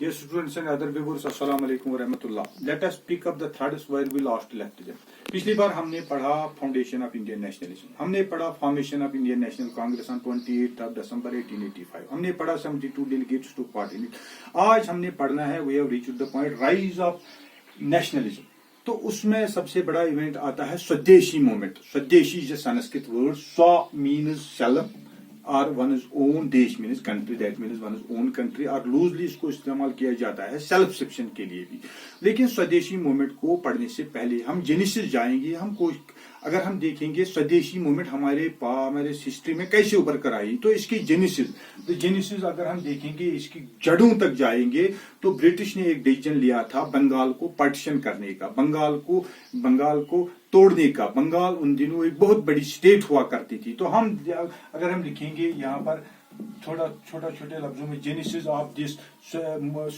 Dear students and other viewers, Assalamu alaikum wa rahmatullah. Let us pick up the threads where we lost left. पिछली बार हमने पढ़ा foundation of Indian nationalism, हमने पढ़ा formation of Indian National Congress on 28 December 1885, हमने पढ़ा 72 delegates to part in it. आज हमने पढ़ना है we have reached the point rise of nationalism. तो उसमें सबसे बड़ा इवेंट आता है स्वदेशी मूवमेंट. स्वदेशी इज अ संस्कृत वर्ड. स्व मीन्स सेल्फ और वन इज ओन, देश means country, that means one is own country, और लूजली इसको इस्तेमाल किया जाता है सेल्फ सेप्शन के लिए भी. लेकिन स्वदेशी मूवमेंट को पढ़ने से पहले हम जेनेसिस जाएंगे. अगर हम देखेंगे स्वदेशी मूवमेंट हमारे हिस्ट्री में कैसे उभर कर आई, तो इसकी जेनेसिस अगर हम देखेंगे, इसकी जड़ों तक जाएंगे, तो ब्रिटिश ने एक डिसीजन लिया था बंगाल को पार्टीशन करने का, बंगाल को तोड़ने का. बंगाल उन दिनों एक बहुत बड़ी स्टेट हुआ करती थी. तो अगर हम लिखेंगे यहाँ पर थोड़ा छोटे लफ्जों में जेनेसिस ऑफ दिस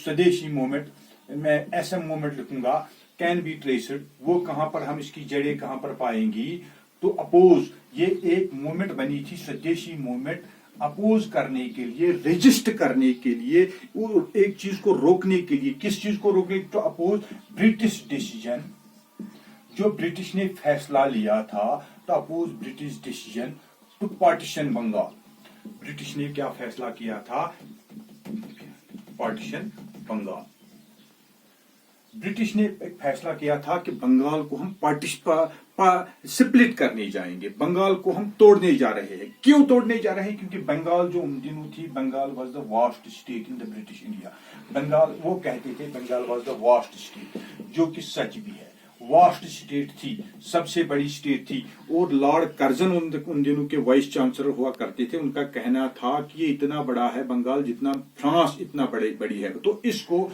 स्वदेशी मूवमेंट, मैं SM मूवमेंट लिखूंगा, कैन बी ट्रेस्ड. वो कहां पर हम इसकी जड़ें कहां पर पाएंगी, तो अपोज ये एक मूवमेंट बनी थी स्वदेशी मूवमेंट अपोज करने के लिए, रेजिस्ट करने के लिए, एक चीज को रोकने के लिए. किस चीज को रोकने, तो अपोज ब्रिटिश डिसीजन, जो ब्रिटिश ने फैसला लिया था, तो oppose British decision to partition Bengal. British ने क्या फैसला किया था, पार्टीशन बंगाल. ब्रिटिश ने एक फैसला किया था कि बंगाल को हम स्प्लिट करने जाएंगे, बंगाल को हम तोड़ने जा रहे हैं. क्यों तोड़ने जा रहे हैं, क्योंकि बंगाल जो उन दिनों थी, Bengal was the vast state in the British India. Bengal, वो कहते थे Bengal was the vast state, जो कि सच भी है. वास्ट स्टेट थी, सबसे बड़ी स्टेट थी. और लॉर्ड कर्जन उन दिनों के वाइस चांसलर हुआ करते थे. उनका कहना था कि ये इतना बड़ा है बंगाल, जितना फ्रांस इतना बड़ी है. तो इसको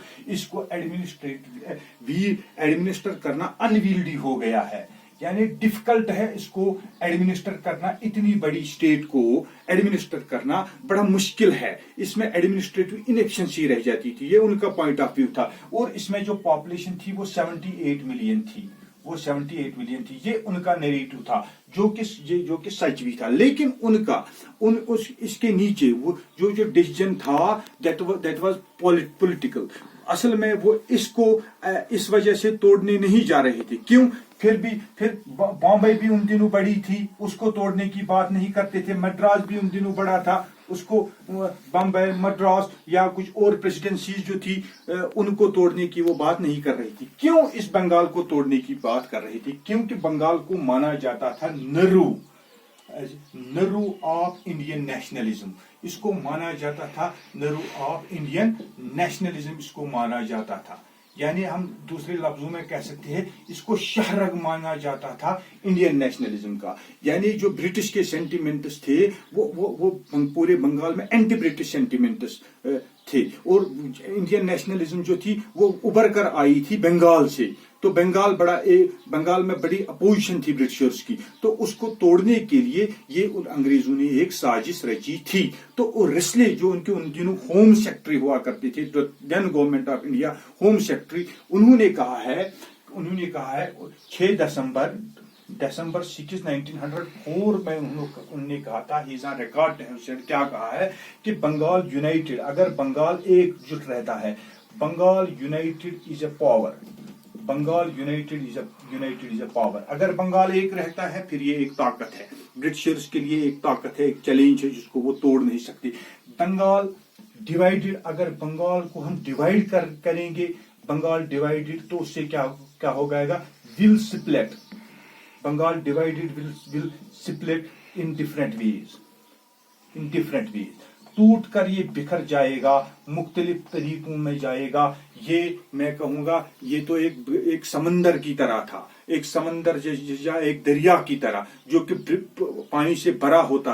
एडमिनिस्टर करना अनविल्डी हो गया है, यानी डिफिकल्ट है इसको एडमिनिस्टर करना. इतनी बड़ी स्टेट को एडमिनिस्टर करना बड़ा मुश्किल है. इसमें एडमिनिस्ट्रेटिव इनएफिशिएंसी रह जाती थी. ये उनका पॉइंट ऑफ व्यू था. और इसमें जो पॉपुलेशन थी वो 78 मिलियन थी. ये उनका नैरेटिव था, जो कि सच भी था. लेकिन इसके नीचे वो जो डिसीजन था, दैट वाज पॉलिटिकल. असल में वो इसको इस वजह से तोड़ने नहीं जा रहे थे. क्यों, फिर बॉम्बे भी उन दिनों बड़ी थी, उसको तोड़ने की बात नहीं करते थे. मद्रास भी उन दिनों बड़ा था, उसको बॉम्बे, मद्रास या कुछ और प्रेसिडेंसीज जो थी उनको तोड़ने की वो बात नहीं कर रही थी. क्यों इस बंगाल को तोड़ने की बात कर रही थी, क्योंकि बंगाल को माना जाता था नरू ऑफ इंडियन नेशनलिज्म. इसको माना जाता था नरू ऑफ इंडियन नेशनलिज्म, इसको माना जाता था. यानी हम दूसरे लफ्जों में कह सकते हैं, इसको शहरग माना जाता था इंडियन नेशनलिज्म का. यानी जो ब्रिटिश के सेंटिमेंट्स थे वो पूरे बंगाल में एंटी ब्रिटिश सेंटिमेंट्स थे. और इंडियन नेशनलिज्म जो थी वो उभर कर आई थी बंगाल से. तो बंगाल में बड़ी अपोजिशन थी ब्रिटिशर्स की. तो उसको तोड़ने के लिए ये अंग्रेजों ने एक साजिश रची थी. तो रिस्ले जो उनके उन दिनों होम सेक्रेटरी हुआ करते थे, तो then government of India home secretary, उन्होंने कहा है 6 दिसंबर 6 1904 में उन्होंने कहा था, ही इज ऑन रिकॉर्ड, क्या कहा है कि बंगाल यूनाइटेड, अगर बंगाल एकजुट रहता है, Bengal united is a power. Bengal united is a power. अगर बंगाल एक रहता है फिर ये एक ताकत है, ब्रिटिशर्स के लिए एक ताकत है, एक चैलेंज है जिसको वो तोड़ नहीं सकते. बंगाल डिवाइडेड, अगर बंगाल को हम डिवाइड करेंगे, बंगाल डिवाइडेड, तो उससे क्या हो जाएगा, will split. Bengal divided will split in different ways. टूट कर ये बिखर जाएगा, मुख्तलिफ तरीकों में जाएगा. ये मैं कहूंगा ये तो एक समंदर की तरह था, एक समंदर या एक दरिया की तरह, जो कि पानी से भरा होता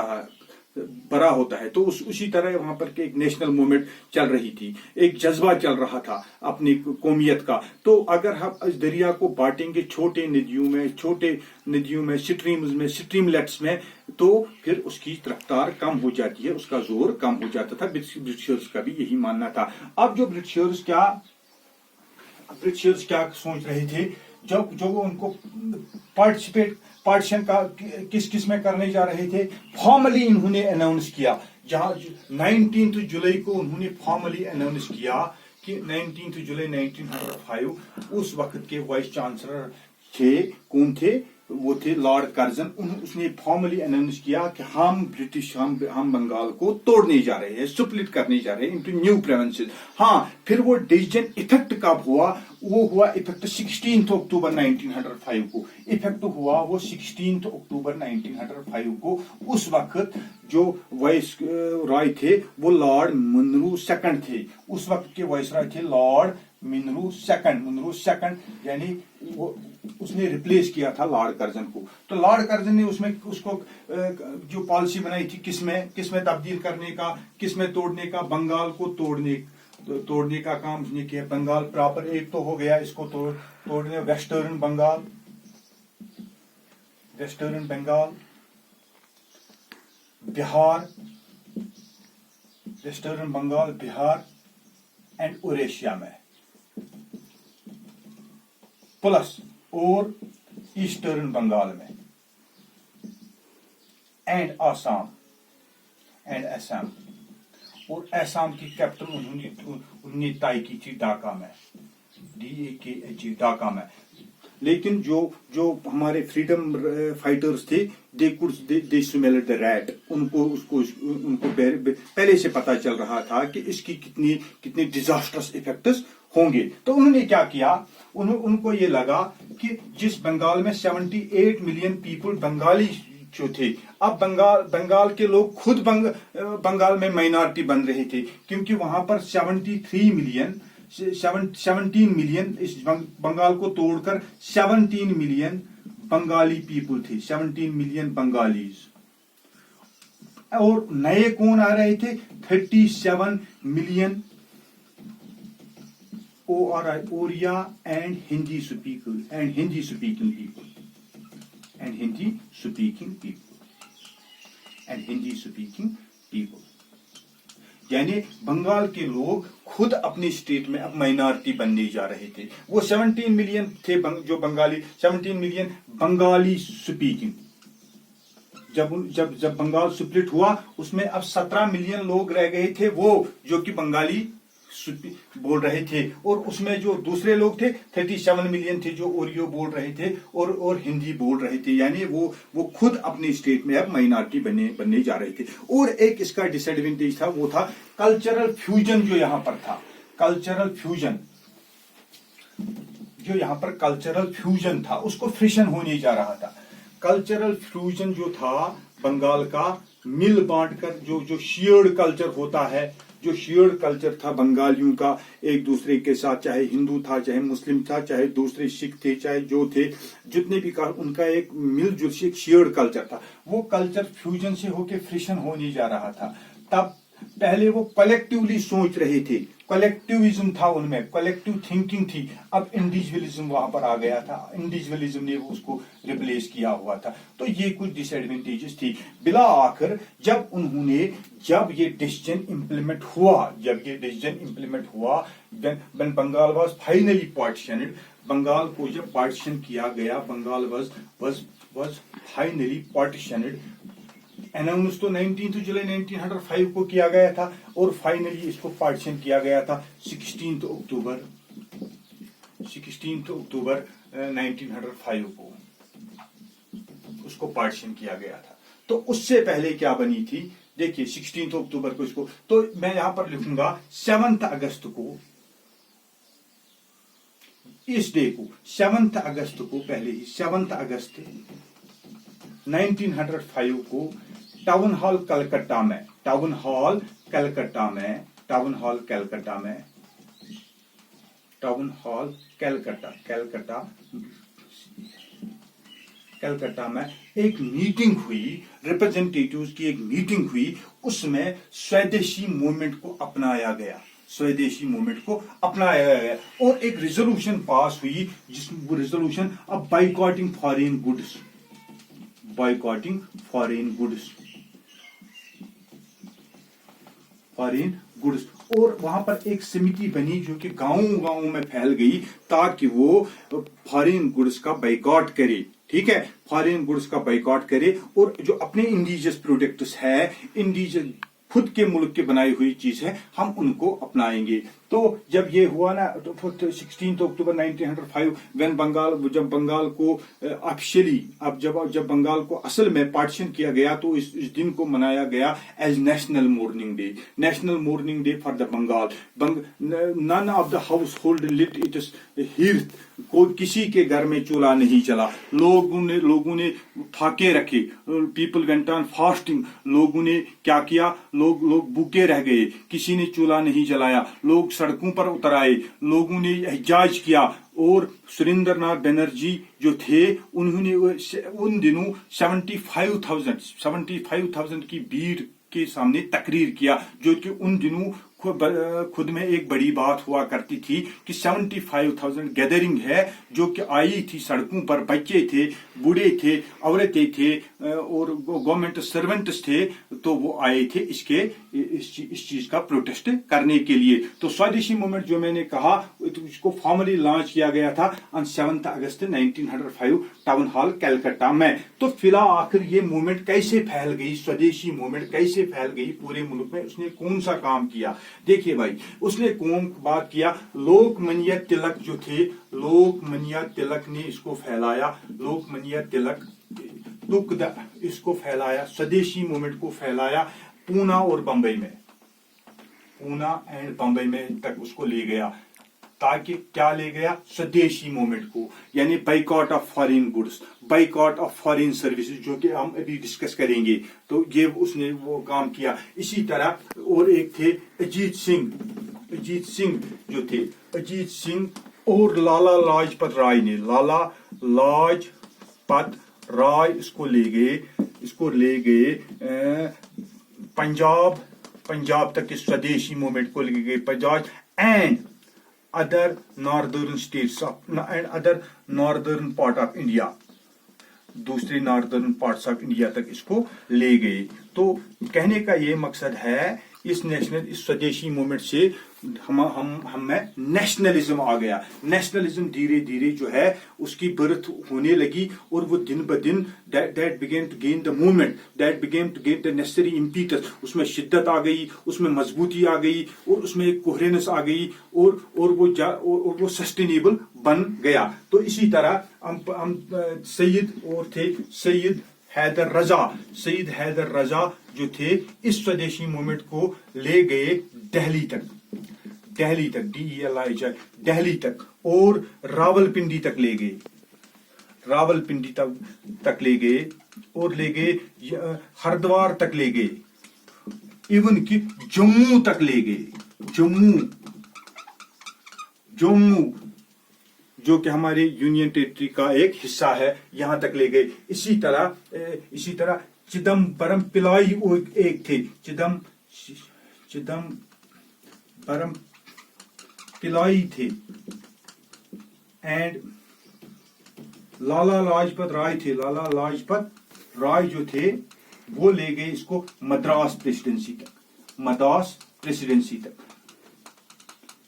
है. तो उसी तरह वहां पर एक नेशनल मूवमेंट चल रही थी, एक जज्बा चल रहा था अपनी कौमियत का. तो अगर हम इस दरिया को बांटेंगे छोटे नदियों में, स्ट्रीम्स में, स्ट्रीमलेट्स में, तो फिर उसकी रफ्तार कम हो जाती है, उसका जोर कम हो जाता था. ब्रिटिशर्स का भी यही मानना था. अब जो ब्रिटिशर्स क्या सोच रहे थे, जो उनको पार्टीशन का किस में करने जा रहे थे, फॉर्मली इन्होंने अनाउंस किया. जहां 19 जुलाई को उन्होंने फॉर्मली अनाउंस किया کہ 19 जुलाई 1905 उस वक्त के वाइस चांसलर थे, कौन थे, वो थे लॉर्ड कर्जन। उसने फॉर्मली अनाउंस किया कि हम ब्रिटिश हम बंगाल को तोड़ने जा रहे हैं, स्प्लिट करने जा रहे हैं इनटू न्यू प्रोविंसेस। हाँ, फिर वो डिसीजन इफेक्ट कब हुआ? वो हुआ इफेक्ट 16 अक्टूबर 1905 को। इफेक्ट हुआ वो 16 अक्टूबर 1905 को। उस वक्त जो वाइस रॉय थे वो लॉर्ड मुनरो सेकंड थे। उस वक्त के वाइस रॉय थे लॉर्ड मुनरो सेकंड, यानी वो उसने रिप्लेस किया था लॉर्ड कर्जन को। तो लॉर्ड कर्जन ने उसमें उसको जो पॉलिसी बनाई थी किसमें तब्दील करने का, किसमें तोड़ने का, बंगाल को तोड़ने का काम उसने किया। बंगाल प्रॉपर एक तो हो गया, इसको तोड़ने western Bengal, Bihar, western Bengal, Bihar and Orissa में, प्लस और ईस्टर्न बंगाल में एंड असम और असम की कैपिटल उन्होंने तय की थी ढाका में, DAKA ढाका में। लेकिन जो हमारे फ्रीडम फाइटर्स थे, दे स्मेल्ड द रैट, उनको पहले से पता चल रहा था कि इसकी कितनी डिजास्टर्स इफेक्ट्स होंगे। तो उन्होंने क्या किया, उनको ये लगा कि जिस बंगाल में 78 मिलियन पीपल बंगाली जो थे, अब बंगाल के लोग खुद बंगाल में माइनॉरिटी बन रहे थे, क्योंकि वहां पर 17 मिलियन इस बंगाल को तोड़कर 17 मिलियन बंगाली पीपल थे, 17 मिलियन बंगालीज। और नए कौन आ रहे थे? 37 million Oriya and Hindi speaking people. यानी बंगाल के लोग खुद अपनी स्टेट में अब माइनॉरिटी बनने जा रहे थे। वो 17 मिलियन थे जो बंगाली, 17 मिलियन बंगाली स्पीकिंग। जब बंगाल स्प्लिट हुआ उसमें अब 17 मिलियन लोग रह गए थे वो जो कि बंगाली बोल रहे थे, और उसमें जो दूसरे लोग थे 37 मिलियन थे जो ओरियो बोल रहे थे और हिंदी बोल रहे थे। यानी वो खुद अपनी स्टेट में अब माइनॉरिटी बनने जा रहे थे। और एक इसका डिसएडवांटेज था, वो था कल्चरल फ्यूजन जो यहाँ पर था। कल्चरल फ्यूजन था, उसको फ्रिक्शन होने जा रहा था। कल्चरल फ्यूजन जो था बंगाल का, मिल बांट कर जो शेयर्ड कल्चर होता है, जो शेयर्ड कल्चर था बंगालियों का एक दूसरे के साथ, चाहे हिंदू था, चाहे मुस्लिम था, चाहे दूसरे सिख थे, चाहे जो थे, जितने भी उनका एक मिलजुल से एक शेयर्ड कल्चर था। वो कल्चर फ्यूजन से होके फ्रिक्शन होने जा रहा था। तब पहले वो कलेक्टिवली सोच रहे थे, कलेक्टिविज्म था उनमें, कलेक्टिव थिंकिंग थी। अब इंडिविजुअलिज्म वहां पर आ गया था, इंडिविजुअलिज्म ने उसको रिप्लेस किया हुआ था। तो ये कुछ डिसएडवांटेजेस थी। बिला आखिर जब ये डिसीजन इंप्लीमेंट हुआ, when Bengal was finally partitioned, Bengal को जब पार्टीशन किया गया, Bengal was finally partitioned. Announce तो 19 जुलाई 1905 को किया गया था और फाइनली इसको पार्टीशन किया गया था 16 अक्टूबर 1905 को उसको पार्टीशन किया गया था। तो उससे पहले क्या बनी थी, देखिए 16 अक्टूबर को इसको, तो मैं यहां पर लिखूंगा 7 अगस्त को, इस डे को 7 अगस्त को, पहले ही 7 अगस्त 1905 को टाउन हॉल कलकत्ता में एक मीटिंग हुई, रिप्रेजेंटेटिव्स की एक मीटिंग हुई। उसमें स्वदेशी मूवमेंट को अपनाया गया और एक रेजोल्यूशन पास हुई, जिस रेजोल्यूशन अब बाइकॉटिंग फॉरेन गुड्स। और वहां पर एक समिति बनी जो कि गांव में फैल गई ताकि वो फॉरेन गुड्स का बाइकॉट करे। ठीक है, फॉरेन गुड्स का बाइकॉट करे और जो अपने इंडिजियस प्रोडक्ट्स है, इंडिजियस खुद के मुल्क के बनाई हुई चीज है, हम उनको अपनाएंगे। तो जब ये हुआ ना 16 अक्टूबर 1905 व्हेन बंगाल, जब बंगाल को ऑफिशियली, अब जब बंगाल को असल में पार्टीशन किया गया तो इस दिन को मनाया गया as national mourning day, national mourning day for the Bengal. None of the household lit it is hearth, कोई किसी के घर में चूल्हा नहीं चला, लोगों ने फाके रखे, पीपल वेंट ऑन फास्टिंग, लोगों ने क्या किया, लोग भूखे रह गए, किसी ने चूल्हा नहीं जलाया, लोग सड़कों पर उतर आए, लोगों ने एहतजाज किया। और सुरेंद्र नाथ बनर्जी जो थे उन्होंने उन दिनों 75,000 की भीड़ के सामने तकरीर किया, जो कि उन दिनों खुद में एक बड़ी बात हुआ करती थी कि 75,000 गैदरिंग है जो कि आई थी सड़कों पर, बच्चे थे, बूढ़े थे, औरतें थे और गवर्नमेंट सर्वेंट्स थे, तो वो आए थे इस चीज का प्रोटेस्ट करने के लिए। तो स्वदेशी मूवमेंट जो मैंने कहा इसको फॉर्मली लॉन्च किया गया था on 7 August 1905 town hall Calcutta में। तो फिलहाल आखिर ये मूवमेंट कैसे फैल गई, स्वदेशी मूवमेंट कैसे फैल गई पूरे मुल्क में, उसने कौन सा काम किया? देखिए भाई, उसने कौन बात किया, लोकमान्य तिलक जो थे, लोकमान्य तिलक ने इसको फैलाया, लोकमान्य तिलक इसको फैलाया, स्वदेशी मूवमेंट को फैलाया पूना और बंबई में, पूना एंड बंबई में तक उसको ले गया, ताकि क्या ले गया, स्वदेशी मूवमेंट को, यानी boycott of foreign goods, boycott of foreign services, जो कि हम अभी डिस्कस करेंगे। तो ये उसने वो काम किया। इसी तरह और एक थे अजीत सिंह जो थे, अजीत सिंह और लाला लाजपत राय ने, लाला लाजपत राय इसको ले गए पंजाब तक इस स्वदेशी मूवमेंट को ले गए, Punjab and other northern states and other northern part of India, दूसरे नॉर्दर्न पार्ट्स ऑफ इंडिया तक इसको ले गए। तो कहने का ये मकसद है इस स्वदेशी मूवमेंट से हम में नेशनलिज्म आ गया। नेशनलिज्म धीरे धीरे जो है उसकी बर्थ होने लगी और वो दिन ब दिन that began to gain the movement, that began to gain the necessary impetus, उसमें शिद्दत आ गई, उसमें मजबूती आ गई और उसमें एक कोहेरेंस आ गई और वो सस्टेनेबल बन गया। तो इसी तरह हम सैयद हैदर रजा जो थे इस स्वदेशी मूवमेंट को ले गए दिल्ली तक, दिल्ली तक और रावलपिंडी तक ले गए, और ले गए हरिद्वार तक ले गए, इवन कि जम्मू तक ले गए, जम्मू जो कि हमारे यूनियन टेरिटरी का एक हिस्सा है, यहां तक ले गए। इसी तरह चिदम्बरम पिलाई एक थे, चिदम्बरम पिलाई थे एंड लाला लाजपत राय जो थे वो ले गए इसको मद्रास प्रेसिडेंसी तक।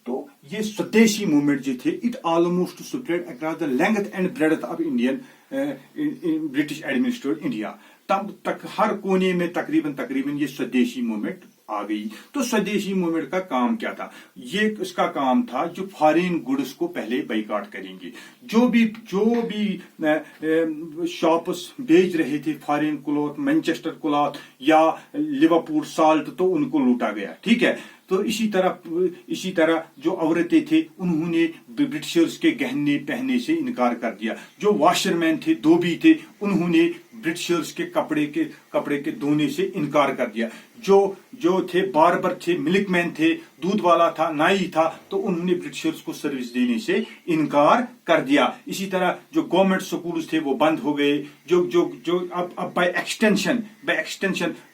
तो ये स्वदेशी मूवमेंट जो थे it almost spread across the length and breadth of Indian British administrated India. तब तक हर कोने में तकरीबन ये स्वदेशी मूवमेंट आ गई। तो स्वदेशी मूवमेंट का काम क्या था? ये इसका काम था जो फॉरेन गुड्स को पहले बाइकआउट करेंगे, जो भी शॉप्स बेच रहे थे फॉरेन क्लॉथ, मैनचेस्टर क्लॉथ या लिवरपूल साल्ट, तो उनको लूटा गया। ठीक है। तो इसी तरह जो औरतें थे उन्होंने ब्रिटिशर्स के गहने पहनने से इनकार कर दिया। जो वॉशरमैन थे, धोबी थे, उन्होंने ब्रिटिशर्स के कपड़े के धोने से इनकार कर दिया। जो थे बार्बर थे, मिल्कमैन थे, दूध वाला था, नाई था, तो उन्होंने ब्रिटिशर्स को सर्विस देने से इनकार कर दिया। इसी तरह जो गवर्नमेंट स्कूल्स थे वो बंद हो गए। जो अब बाय एक्सटेंशन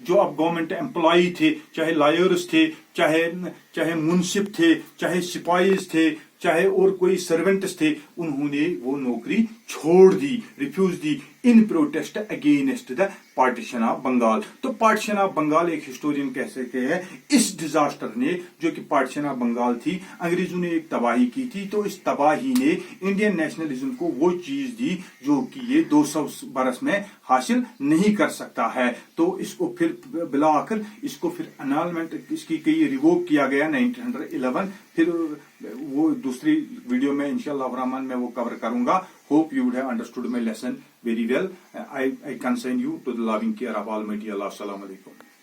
जो अब गवर्नमेंट एम्प्लॉई थे, चाहे लॉयर्स थे, चाहे मुंसिफ थे, चाहे सिपाहीज थे, चाहे और कोई सर्वेंट्स थे, उन्होंने वो नौकरी छोड़ दी, रिफ्यूज दी। in protest against the partition of Bengal. तो partition of Bengal एक हिस्टोरियन कह सकते हैं इस डिजास्टर ने, जो कि partition of Bengal थी, अंग्रेजों ने एक तबाही की थी, तो इस तबाही ने इंडियन नेशनलिज्म को वो चीज दी जो कि ये 200 बरस में हासिल नहीं कर सकता है। तो इसको फिर बिला आखिर इसको फिर अनालमेंट इसकी कई रिवोक किया गया 1911। फिर वो दूसरी वीडियो में इंशाअल्लाह रहमान मैं वो कवर करूंगा। Hope you would have understood my lesson very well. I consign you to the loving care of Almighty Allah. Assalamu alaikum.